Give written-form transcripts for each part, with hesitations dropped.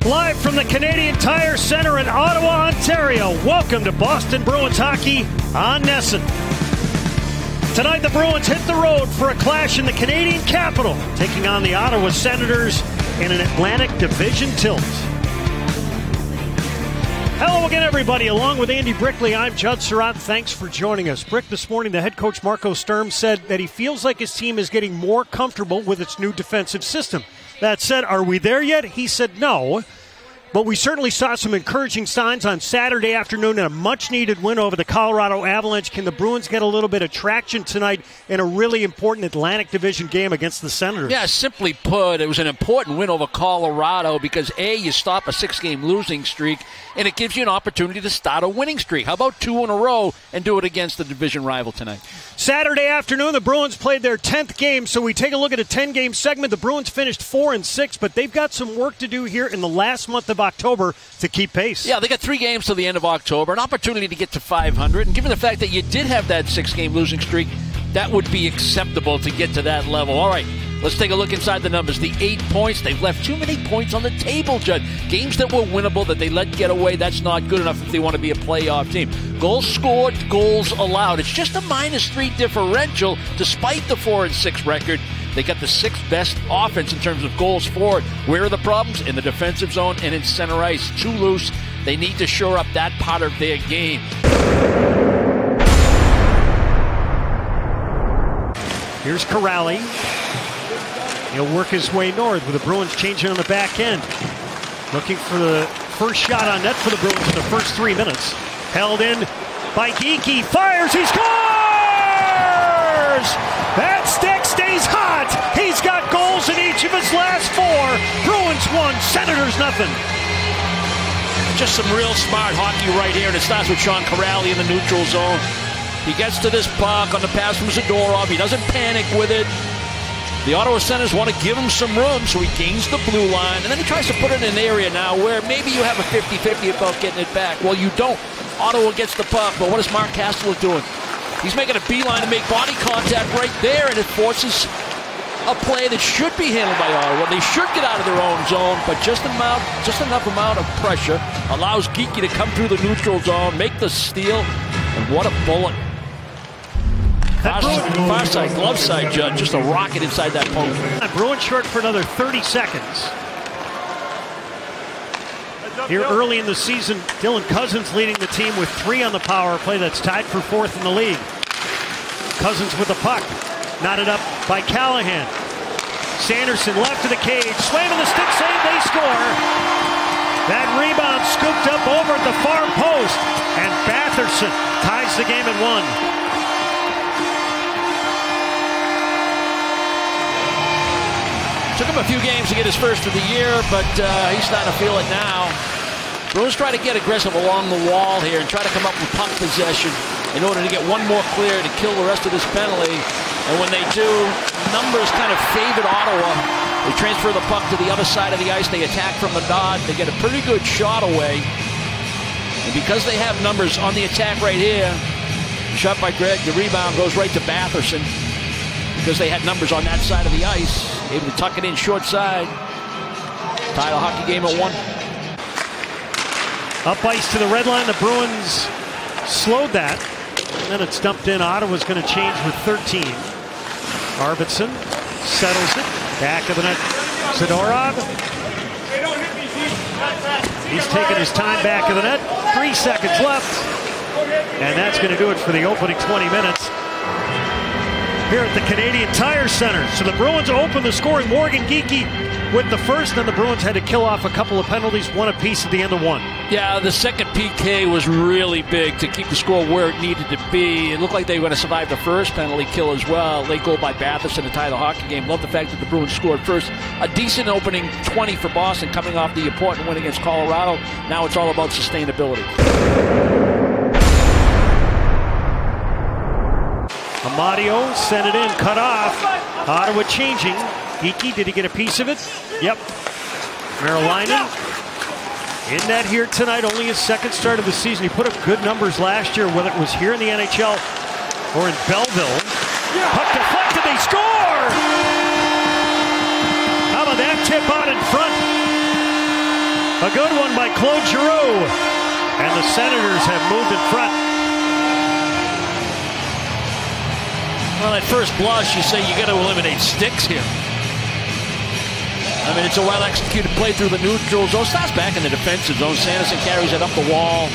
Live from the Canadian Tire Centre in Ottawa, Ontario. Welcome to Boston Bruins hockey on NESN. Tonight the Bruins hit the road for a clash in the Canadian capital, taking on the Ottawa Senators in an Atlantic Division tilt. Hello again, everybody. Along with Andy Brickley, I'm Judd Surratt. Thanks for joining us. Brick, this morning the head coach Marco Sturm said that he feels like his team is getting more comfortable with its new defensive system. That said, are we there yet? He said no. But we certainly saw some encouraging signs on Saturday afternoon in a much-needed win over the Colorado Avalanche. Can the Bruins get a little bit of traction tonight in a really important Atlantic Division game against the Senators? Yeah, simply put, it was an important win over Colorado because, A, you stop a 6-game losing streak, and it gives you an opportunity to start a winning streak. How about 2 in a row and do it against the division rival tonight? Saturday afternoon, the Bruins played their 10th game, so we take a look at a 10-game segment. The Bruins finished 4-6, but they've got some work to do here in the last month of October to keep pace. Yeah, they got 3 games till the end of October, an opportunity to get to 500, and given the fact that you did have that 6-game losing streak, that would be acceptable to get to that level. All right, let's take a look inside the numbers. The 8 points, they've left too many points on the table, Judd. Games that were winnable that they let get away, that's not good enough if they want to be a playoff team. Goals scored, goals allowed. It's just a -3 differential despite the 4-6 record. They got the 6th best offense in terms of goals for it. Where are the problems? In the defensive zone and in center ice. Too loose. They need to shore up that part of their game. Here's Corrali. He'll work his way north with the Bruins changing on the back end. Looking for the first shot on net for the Bruins in the first 3 minutes. Held in by Geekie. Fires. He scores! That stick stays hot. He's got goals in each of his last 4. Bruins 1, Senators nothing. Just some real smart hockey right here, and it starts with Sean Corrali in the neutral zone. He gets to this puck on the pass from Zadorov. He doesn't panic with it. The Ottawa Senators want to give him some room, so he gains the blue line, and then he tries to put it in an area now where maybe you have a 50-50 about getting it back. Well, you don't. Ottawa gets the puck, but what is Mark Castlewood doing? He's making a beeline to make body contact right there, and it forces a play that should be handled by Ottawa. They should get out of their own zone, but just enough amount of pressure allows Geekie to come through the neutral zone, make the steal, and what a bullet. Far side, glove side, Judd. Just a rocket inside that post. Bruins short for another 30 seconds. Here early in the season, Dylan Cousins leading the team with 3 on the power play. That's tied for 4th in the league. Cousins with the puck. Knotted up by Callahan. Sanderson left of the cage. Slamming the stick save. They score. That rebound scooped up over at the far post. And Batherson ties the game at 1. Took him a few games to get his first of the year, but he's starting to feel it now. Bruins try to get aggressive along the wall here and try to come up with puck possession in order to get one more clear to kill the rest of this penalty. And when they do, numbers kind of favored Ottawa. They transfer the puck to the other side of the ice. They attack from the dot. They get a pretty good shot away. And because they have numbers on the attack right here, shot by Greg, the rebound goes right to Batherson. Because they had numbers on that side of the ice, able to tuck it in short side. Tie the hockey game at 1. Up ice to the red line. The Bruins slowed that. And then it's dumped in. Ottawa's going to change with 13. Arvidsson settles it. Back of the net. Zadorov. He's taking his time back of the net. 3 seconds left. And that's going to do it for the opening 20 minutes. Here at the Canadian Tire Centre. So the Bruins open the scoring. Morgan Geekie with the first, and the Bruins had to kill off a couple of penalties, one apiece at the end of 1. Yeah, the second PK was really big to keep the score where it needed to be. It looked like they were going to survive the first penalty kill as well. Late goal by Batherson to tie the hockey game. Love the fact that the Bruins scored first. A decent opening 20 for Boston coming off the important win against Colorado. Now it's all about sustainability. Amadio sent it in, cut off. Ottawa changing. Geekie, did he get a piece of it? Yep. Merolainen in that here tonight, only his 2nd start of the season. He put up good numbers last year, whether it was here in the NHL or in Belleville. Puck deflected, they score! How about that tip out in front? A good one by Claude Giroux. And the Senators have moved in front. Well, at first blush, you say you got to eliminate sticks here. I mean, it's a well-executed play through the neutral zone. Starts back in the defensive zone. Sanderson carries it up the wall.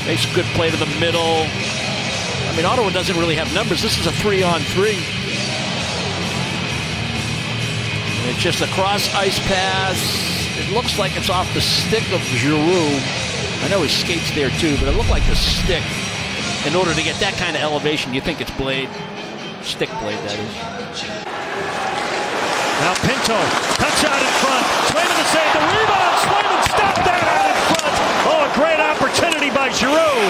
Makes a good play to the middle. I mean, Ottawa doesn't really have numbers. This is a 3-on-3. It's just a cross-ice pass. It looks like it's off the stick of Giroux. I know his skate's there too, but it looked like the stick. In order to get that kind of elevation, you think it's blade. Stick blade, that is. Now Pinto cuts out in front. Swayman to save the rebound. Swayman stopped that out in front. Oh, a great opportunity by Giroux.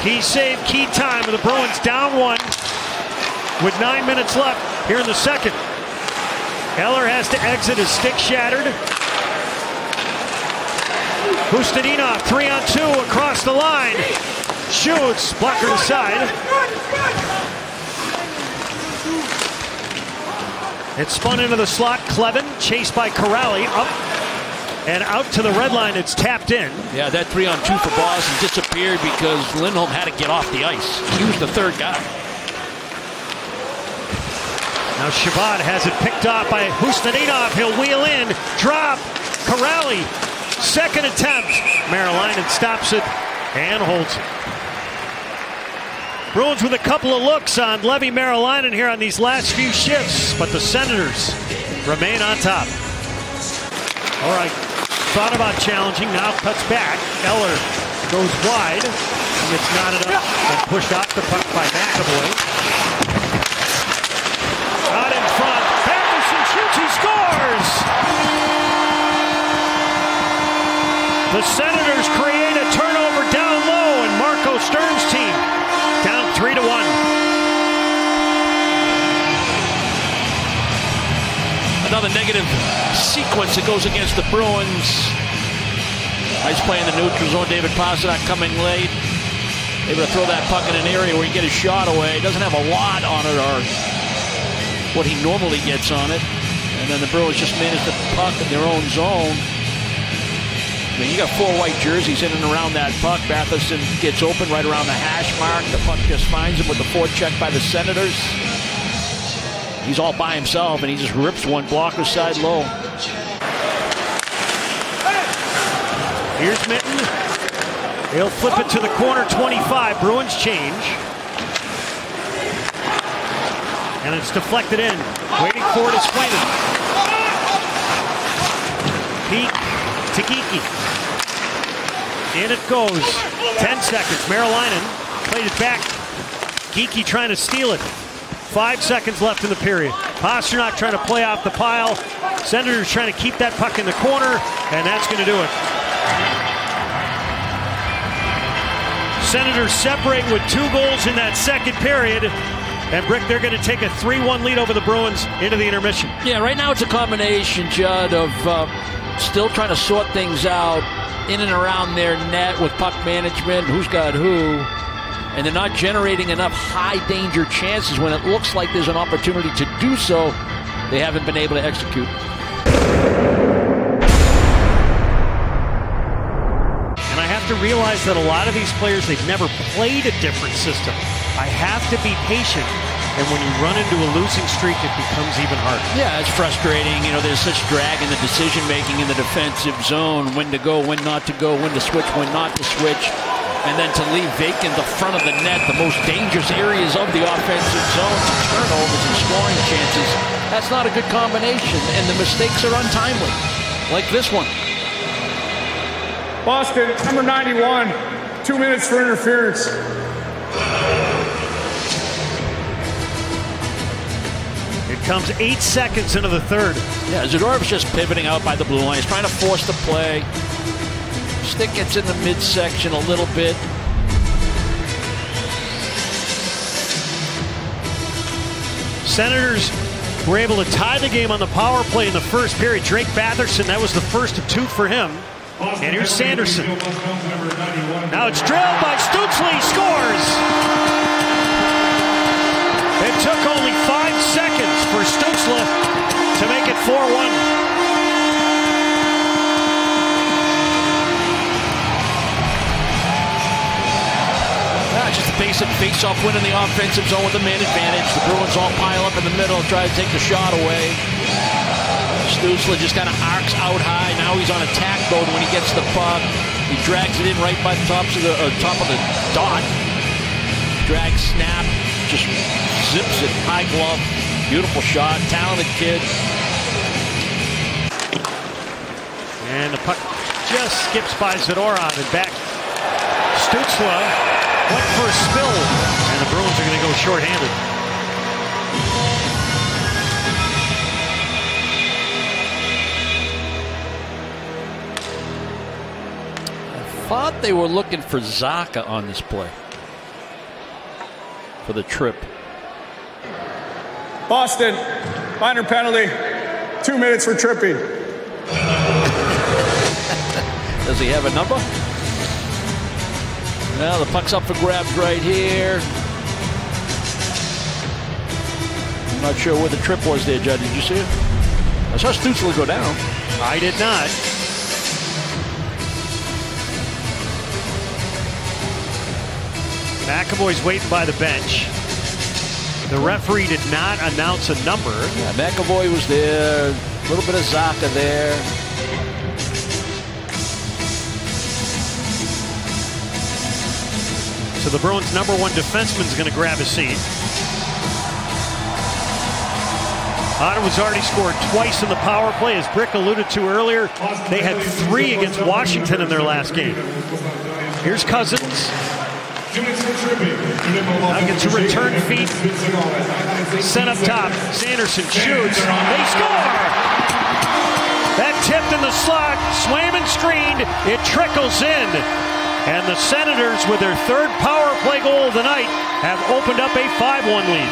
Key save, key time. The Bruins down one with 9 minutes left here in the second. Eller has to exit, his stick shattered. Hustaninov, 3-on-2 across the line. Shoots, blocker aside. It's spun into the slot. Clevin, chased by Corrali, up and out to the red line. It's tapped in. Yeah, that 3-on-2 for Boston disappeared because Lindholm had to get off the ice. He was the third guy. Now Shabbat has it picked off by Hustaninov. He'll wheel in, drop, Corrali, second attempt. Marilainen stops it and holds it. Bruins with a couple of looks on Levi Marilainen here on these last few shifts, but the Senators remain on top. All right, thought about challenging, now cuts back. Eller goes wide, and gets knotted up and pushed off the puck by McAvoy. Out in front, Patterson shoots, he scores! The Senators create a turnover down low, and Marco Sturm's team down 3-1. Another negative sequence that goes against the Bruins. Nice play in the neutral zone. David Pastrnak coming late. Able to throw that puck in an area where he can get his shot away. Doesn't have a lot on it, or what he normally gets on it. And then the Bruins just managed the puck in their own zone. I mean, you got 4 white jerseys in and around that puck. Batherson gets open right around the hash mark. The puck just finds him with the forecheck by the Senators. He's all by himself, and he just rips one blocker side low. Here's Mitten. He'll flip it to the corner, 25. Bruins change. And it's deflected in. Waiting for it is Swayman. Peak to Geekie. In it goes. 10 seconds. Marilainen played it back. Geekie trying to steal it. 5 seconds left in the period. Pastrnak trying to play off the pile. Senators trying to keep that puck in the corner, and that's going to do it. Senators separate with 2 goals in that second period. And Brick, they're going to take a 3-1 lead over the Bruins into the intermission. Yeah, right now it's a combination, Judd, of still trying to sort things out in and around their net with puck management, who's got who, and they're not generating enough high-danger chances when it looks like there's an opportunity to do so. They haven't been able to execute. And I have to realize that a lot of these players, they've never played a different system. I have to be patient, and when you run into a losing streak, it becomes even harder. Yeah, it's frustrating. You know, there's such drag in the decision-making in the defensive zone, when to go, when not to go, when to switch, when not to switch, and then to leave vacant the front of the net, the most dangerous areas of the offensive zone, to turnovers and scoring chances. That's not a good combination, and the mistakes are untimely, like this one. Boston, number 91, 2 minutes for interference. It comes 8 seconds into the third. Yeah, Zadorov's just pivoting out by the blue line. He's trying to force the play. Stick gets in the midsection a little bit. Senators were able to tie the game on the power play in the first period. Drake Batherson, that was the first of 2 for him. And here's Sanderson. Now it's drilled by Stützle, scores! It took only 5 seconds for Stützle to make it 4-1. decent face-off win in the offensive zone with the man advantage. The Bruins all pile up in the middle and try to take the shot away. Stützle just kind of arcs out high. Now he's on attack mode when he gets the puck. He drags it in right by the top of the dot. Drag, snap, just zips it, high glove. Beautiful shot, talented kid. And the puck just skips by Zadorov and back. Stützle went for a spill, and the Bruins are going to go shorthanded. I thought they were looking for Zacha on this play for the trip. Boston, minor penalty, 2 minutes for tripping. Does he have a number? Now the puck's up for grabs right here. I'm not sure where the trip was there, Judd. Did you see it? I saw Stützle go down. I did not. McAvoy's waiting by the bench. The referee did not announce a number. Yeah, McAvoy was there. A little bit of Zacha there. So the Bruins' #1 defenseman is going to grab a seat. Ottawa's already scored twice in the power play. As Brick alluded to earlier, they had 3 against Washington in their last game. Here's Cousins. Now gets a return feed. Sent up top. Sanderson shoots. They score! That tipped in the slot. Swam and screened. It trickles in. And the Senators, with their 3rd power play goal of the night, have opened up a 5-1 lead.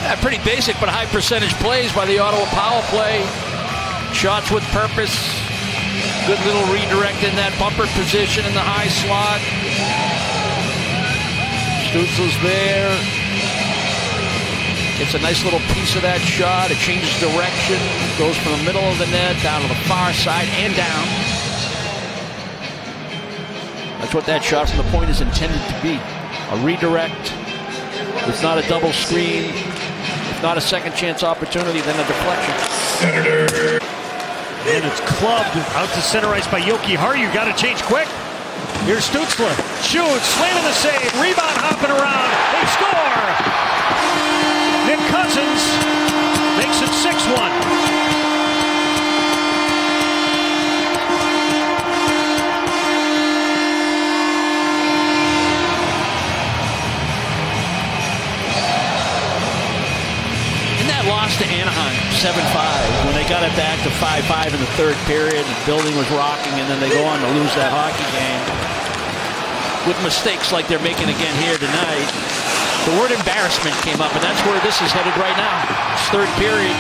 Yeah, pretty basic but high percentage plays by the Ottawa power play. Shots with purpose. Good little redirect in that bumper position in the high slot. Stützle's there. Gets a nice little piece of that shot. It changes direction. Goes from the middle of the net down to the far side and down. That's what that shot from the point is intended to be. A redirect. It's not a double screen. It's not a second chance opportunity, then a deflection. Senator. And it's clubbed out to center ice by Yoki Haru. Got to change quick. Here's Stützle. Shoots, slamming the save. Rebound hopping around. They score! Nick Cousins makes it 6-1. In that loss to Anaheim, 7-5, when they got it back to 5-5 in the 3rd period, the building was rocking, and then they go on to lose that hockey game with mistakes like they're making again here tonight. The word embarrassment came up, and that's where this is headed right now. It's 3rd period.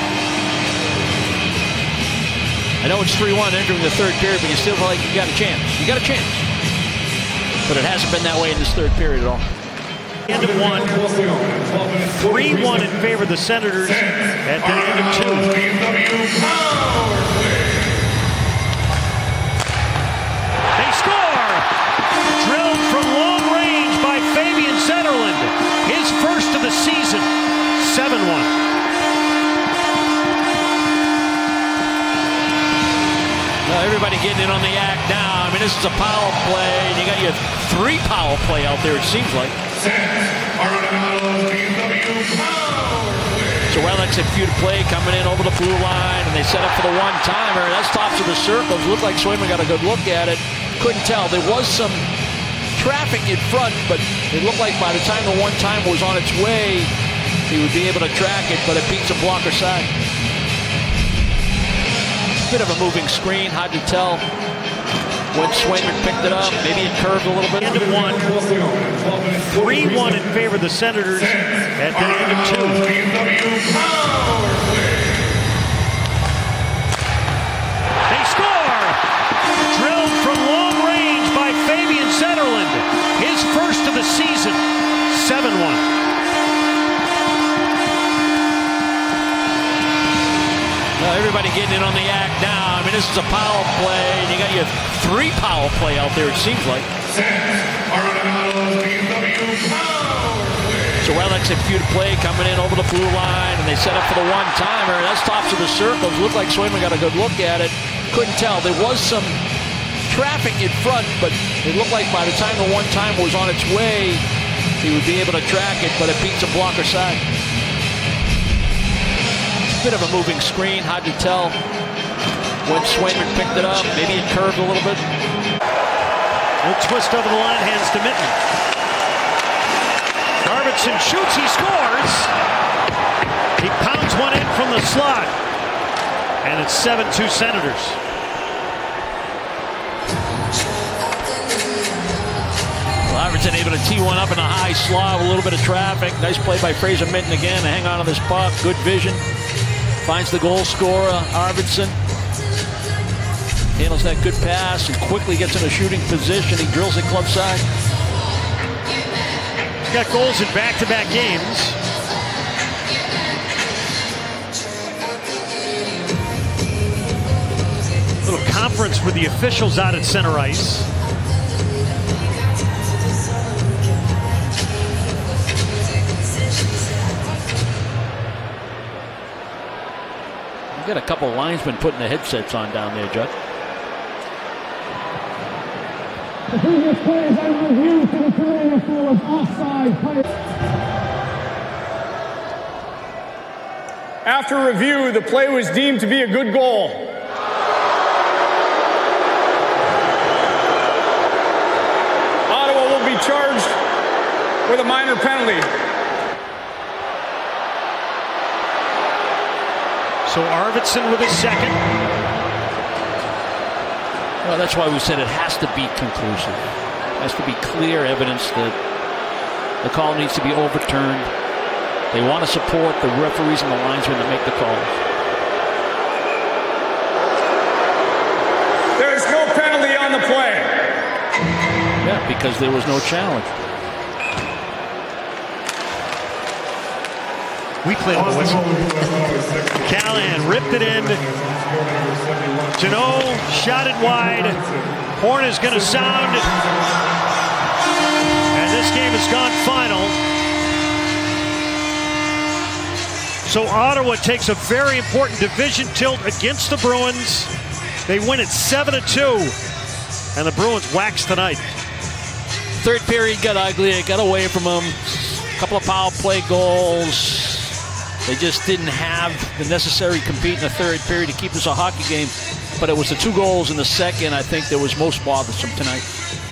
I know it's 3-1 entering the 3rd period, but you still feel like you got a chance. You got a chance. But it hasn't been that way in this 3rd period at all. End of 1. 3-1 in favor of the Senators at the end of 2. They score! Drilled from long range by Fabian Zetterlund. His first of the season. 7-1. Everybody getting in on the act now. I mean, this is a power play, and you got your 3 power play out there, it seems like. So Relics and feud play coming in over the blue line, and they set up for the one-timer. That's tops of the circles. Looked like Swayman got a good look at it. Couldn't tell. There was some traffic in front, but it looked like by the time the one-timer was on its way, he would be able to track it, but it beats a blocker side. Bit of a moving screen, hard to tell when Swayman picked it up. Maybe it curved a little bit. End of 1. 3-1 in favor of the Senators at the end of 2. They score! Drilled from long range by Fabian Zetterlund. His first of the season. 7-1. Everybody getting in on the act now. I mean, this is a power play, and you got your 3 power play out there, it seems like. So well executed play coming in over the blue line, and they set up for the one-timer. That's tops of the circle. Looked like Swayman got a good look at it. Couldn't tell. There was some traffic in front, but it looked like by the time the one-timer was on its way, he would be able to track it, but it beats a blocker side. Bit of a moving screen, hard to tell when Swayman picked it up. Maybe it curved a little bit. A twist over the line, hands to Mitten. Arvidsson shoots, he scores. He pounds one in from the slot. And it's 7-2 Senators. Well, Arvidsson able to tee one up in a high slot with a little bit of traffic. Nice play by Fraser Mitten again to hang on to this puck. Good vision. Finds the goal scorer, Arvidsson. Handles that good pass and quickly gets in a shooting position. He drills it club side. He's got goals in back-to-back games. A little conference with the officials out at center ice. Got a couple of linesmen putting the headsets on down there, Judd. The previous play is on review to determine if there was offside. After review, the play was deemed to be a good goal. Ottawa will be charged with a minor penalty. So Arvidsson with his second. Well, that's why we said it has to be conclusive. It has to be clear evidence that the call needs to be overturned. They want to support the referees and the linesmen that make the calls. There is no penalty on the play. Yeah, because there was no challenge. We played the whistle. Callahan ripped it in. Jeannot shot it wide. Horn is going to sound. And this game has gone final. So Ottawa takes a very important division tilt against the Bruins. They win it 7-2. And the Bruins wax tonight. Third period got ugly. It got away from them. A couple of power play goals. They just didn't have the necessary compete in the third period to keep this a hockey game. But it was the 2 goals in the second, I think, that was most bothersome tonight.